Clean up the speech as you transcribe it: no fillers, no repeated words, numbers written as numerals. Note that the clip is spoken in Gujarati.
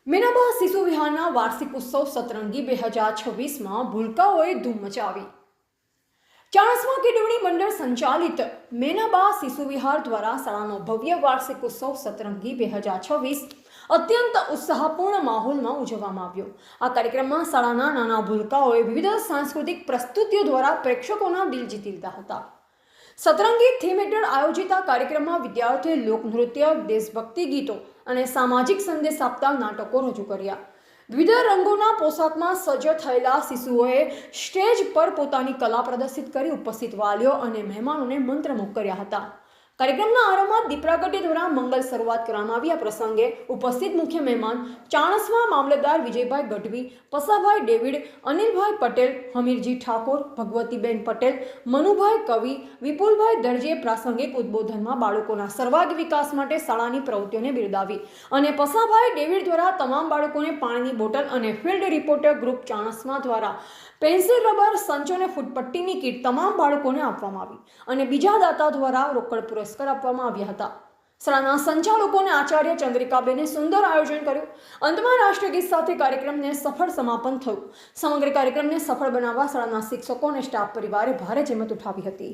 મીનાબા શિશુ વિહારના વાર્ષિક ઉત્સવ સતરંગી 2026માં ભૂલકાઓએ ધૂમ મચાવી। ચાણસ્મા કેળવણી મંડળ સંચાલિત મેનાબા શિશુ વિહાર દ્વારા શાળાનો ભવ્ય વાર્ષિક ઉત્સવ સતરંગી 2026 અત્યંત ઉત્સાહપૂર્ણ માહોલમાં ઉજવવામાં આવ્યો। આ કાર્યક્રમમાં શાળાના નાના ભૂલકાઓએ વિવિધ સાંસ્કૃતિક પ્રસ્તુતિઓ દ્વારા પ્રેક્ષકોના દિલ જીતી લીધા હતા। સતરંગી થીમ હેઠળ આયોજિત આ કાર્યક્રમમાં વિદ્યાર્થીઓએ લોકનૃત્ય, દેશભક્તિ ગીતો અને સામાજિક સંદેશ આપતા નાટકો રજૂ કર્યા। વિવિધ રંગોના પોશાકમાં સજ્જ થયેલા શિશુઓએ સ્ટેજ પર પોતાની કલા પ્રદર્શિત કરી ઉપસ્થિત વાલીઓ અને મહેમાનોને મંત્રમુગ્ધ કર્યા હતા। કાર્યક્રમના આરંભમાં દીપ પ્રાગટ્ય દ્વારા મંગલ શરૂઆત કરવામાં આવી। આ પ્રસંગે ઉપસ્થિત મુખ્ય મહેમાન ચાણસ્મા મામલતદાર વિજયભાઈ ગઢવી, પસાભાઈ ડેવિડ, અનિલભાઈ પટેલ, હમીરજી ઠાકોર, ભગવતીબેન પટેલ, મનુભાઈ કવિ, વિપુલભાઈ દરજીએ પ્રાસંગિક ઉદ્બોધનમાં બાળકોના સર્વાંગી વિકાસ માટે શાળાની પ્રવૃત્તિઓને બિરદાવી અને પસાભાઈ ડેવિડ દ્વારા તમામ બાળકોને પાણીની બોટલ અને ફિલ્ડ રિપોર્ટર ગ્રુપ ચાણસ્મા દ્વારા પેન્સિલ, રબર, સંચો અને ફૂટપટ્ટીની કીટ તમામ બાળકોને આપવામાં આવી અને બીજા દાતા દ્વારા રોકડ પુરસ્કાર આપવામાં આવ્યા હતા। શાળાના સંચાલકો અને આચાર્ય ચંદ્રિકાબેને સુંદર આયોજન કર્યું। અંતમાં રાષ્ટ્રગીત સાથે કાર્યક્રમને સફળ સમાપન થયું। સમગ્ર કાર્યક્રમને સફળ બનાવવા શાળાના શિક્ષકો અને સ્ટાફ પરિવારે ભારે જહેમત ઉઠાવી હતી।